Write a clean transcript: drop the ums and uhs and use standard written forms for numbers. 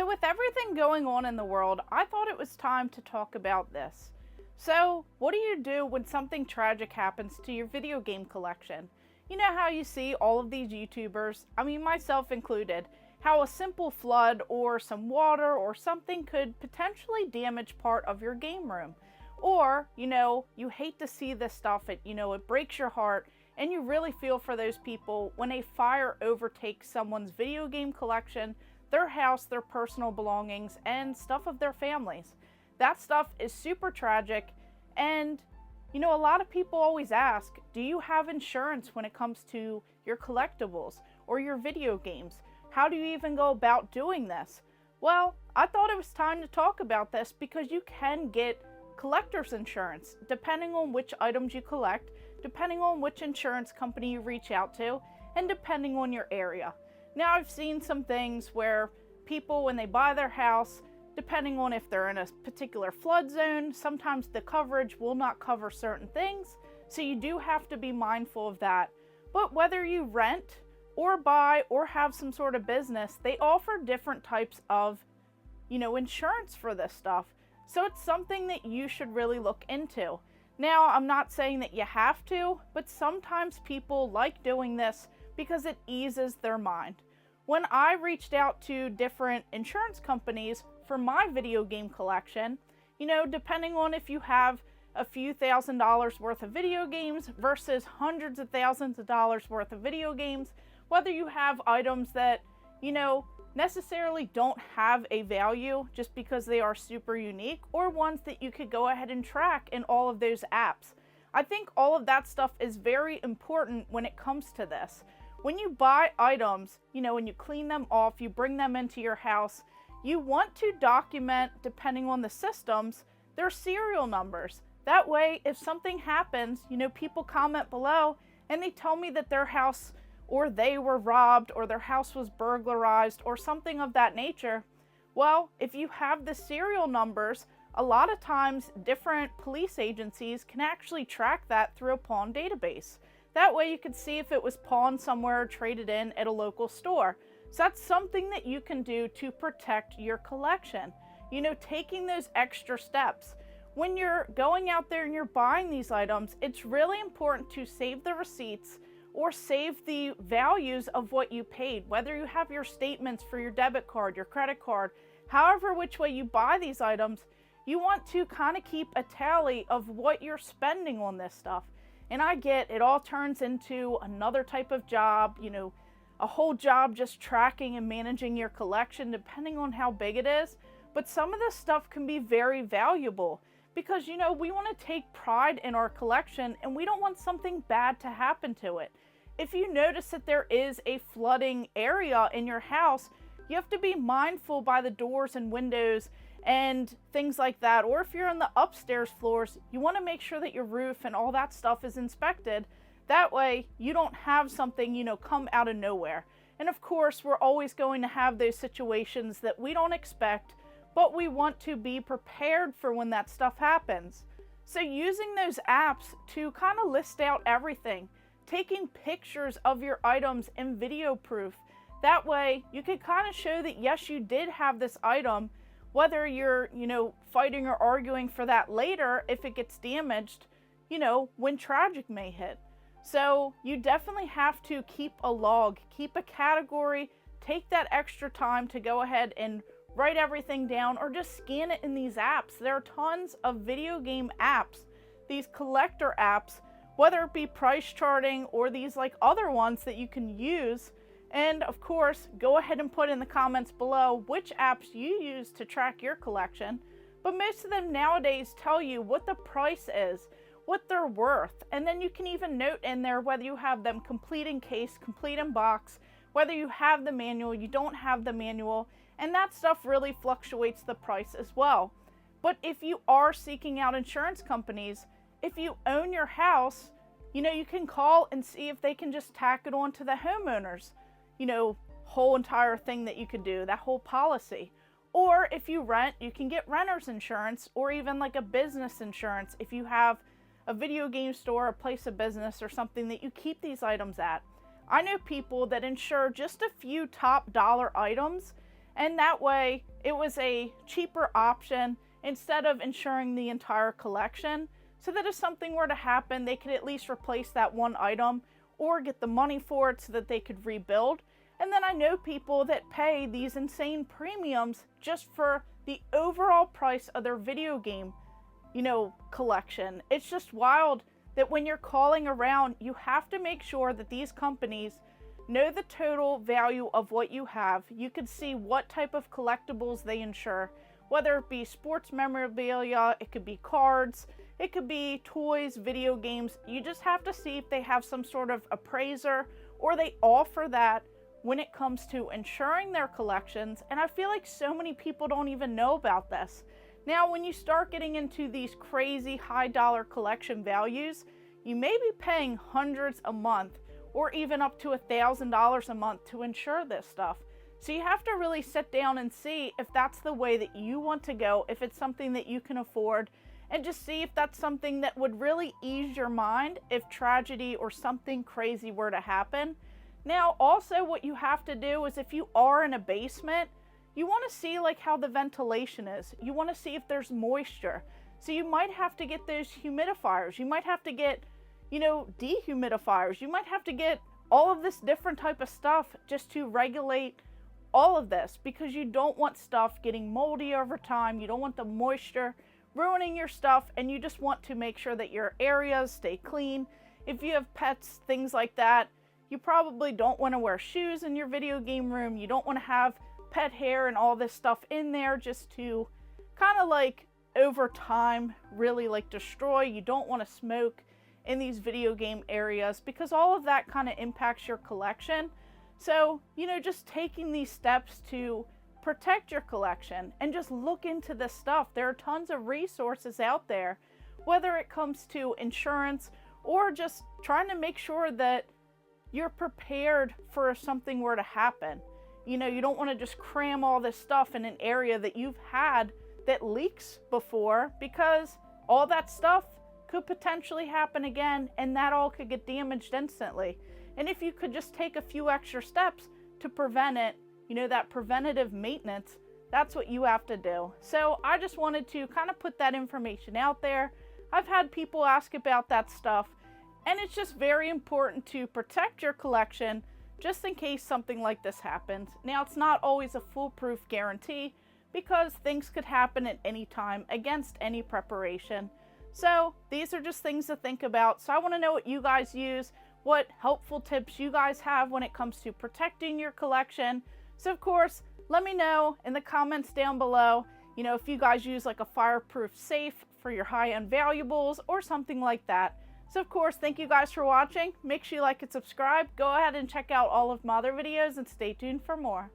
So with everything going on in the world, I thought it was time to talk about this. So, what do you do when something tragic happens to your video game collection? You know how you see all of these YouTubers, I mean myself included, how a simple flood or some water or something could potentially damage part of your game room. Or, you hate to see this stuff, it breaks your heart, and you really feel for those people when a fire overtakes someone's video game collection, their house, their personal belongings, and stuff of their families. That stuff is super tragic, and a lot of people always ask, do you have insurance when it comes to your collectibles or your video games? How do you even go about doing this? Well, I thought it was time to talk about this because you can get collector's insurance depending on which items you collect, depending on which insurance company you reach out to, and depending on your area. Now, I've seen some things where people, when they buy their house, depending on if they're in a particular flood zone, sometimes the coverage will not cover certain things, so you do have to be mindful of that. But whether you rent or buy or have some sort of business, they offer different types of, insurance for this stuff. So it's something that you should really look into. Now, I'm not saying that you have to, but sometimes people like doing this because it eases their mind. When I reached out to different insurance companies for my video game collection, depending on if you have a few $1,000s worth of video games versus hundreds of thousands of dollars worth of video games, whether you have items that, necessarily don't have a value just because they are super unique, or ones that you could go ahead and track in all of those apps. I think all of that stuff is very important when it comes to this. When you buy items, when you clean them off, you bring them into your house, you want to document, depending on the systems, their serial numbers. That way, if something happens, people comment below and they tell me that their house or they were robbed or their house was burglarized or something of that nature. Well, if you have the serial numbers, a lot of times different police agencies can actually track that through a pawn database. That way you can see if it was pawned somewhere or traded in at a local store. So that's something that you can do to protect your collection. Taking those extra steps. When you're going out there and you're buying these items, it's really important to save the receipts or save the values of what you paid. Whether you have your statements for your debit card, your credit card, however which way you buy these items, you want to kind of keep a tally of what you're spending on this stuff. And I get it all turns into another type of job, a whole job just tracking and managing your collection depending on how big it is. But some of this stuff can be very valuable because, we want to take pride in our collection and we don't want something bad to happen to it. If you notice that there is a flooding area in your house, you have to be mindful by the doors and windows and things like that. Or if you're on the upstairs floors, you want to make sure that your roof and all that stuff is inspected. That way you don't have something, come out of nowhere. And of course, we're always going to have those situations that we don't expect, but we want to be prepared for when that stuff happens. So using those apps to kind of list out everything, taking pictures of your items and video proof. That way you can kind of show that yes, you did have this item, whether you're, fighting or arguing for that later if it gets damaged, when tragic may hit. So you definitely have to keep a log, keep a category, take that extra time to go ahead and write everything down or just scan it in these apps. There are tons of video game apps, these collector apps, whether it be price charting or these like other ones that you can use. And of course, go ahead and put in the comments below which apps you use to track your collection. But most of them nowadays tell you what the price is, what they're worth. And then you can even note in there whether you have them complete in case, complete in box, whether you have the manual, you don't have the manual, and that stuff really fluctuates the price as well. But if you are seeking out insurance companies, if you own your house, you can call and see if they can just tack it on to the homeowners, whole entire thing that you could do, that whole policy. Or if you rent, you can get renter's insurance or even like a business insurance if you have a video game store, a place of business, or something that you keep these items at. I know people that insure just a few top dollar items And that way, it was a cheaper option instead of insuring the entire collection, so that if something were to happen, they could at least replace that one item or get the money for it so that they could rebuild. And then I know people that pay these insane premiums just for the overall price of their video game, collection. It's just wild that when you're calling around, you have to make sure that these companies know the total value of what you have. You can see what type of collectibles they insure, whether it be sports memorabilia, it could be cards, it could be toys, video games. You just have to see if they have some sort of appraiser or they offer that when it comes to insuring their collections. And I feel like so many people don't even know about this. Now, when you start getting into these crazy high dollar collection values, you may be paying hundreds a month or even up to $1,000 a month to insure this stuff. So you have to really sit down and see if that's the way that you want to go, if it's something that you can afford, and just see if that's something that would really ease your mind if tragedy or something crazy were to happen. Now, also what you have to do is if you are in a basement, you want to see like how the ventilation is. You want to see if there's moisture. So you might have to get those humidifiers. You might have to get, dehumidifiers. You might have to get all of this different type of stuff just to regulate all of this, because you don't want stuff getting moldy over time. You don't want the moisture ruining your stuff, and you just want to make sure that your areas stay clean. If you have pets, things like that, you probably don't want to wear shoes in your video game room. You don't want to have pet hair and all this stuff in there just to kind of like over time really like destroy. You don't want to smoke in these video game areas because all of that kind of impacts your collection. So, just taking these steps to protect your collection and just look into this stuff. There are tons of resources out there, whether it comes to insurance or just trying to make sure that you're prepared for if something were to happen. You don't want to just cram all this stuff in an area that you've had that leaks before, because all that stuff could potentially happen again and that all could get damaged instantly. And if you could just take a few extra steps to prevent it, that preventative maintenance, that's what you have to do. So I just wanted to kind of put that information out there. I've had people ask about that stuff, and it's just very important to protect your collection just in case something like this happens. Now, it's not always a foolproof guarantee because things could happen at any time against any preparation. So these are just things to think about. So I want to know what you guys use, what helpful tips you guys have when it comes to protecting your collection. So of course, let me know in the comments down below, if you guys use like a fireproof safe for your high-end valuables or something like that. So of course, thank you guys for watching. Make sure you like and subscribe. Go ahead and check out all of my other videos and stay tuned for more.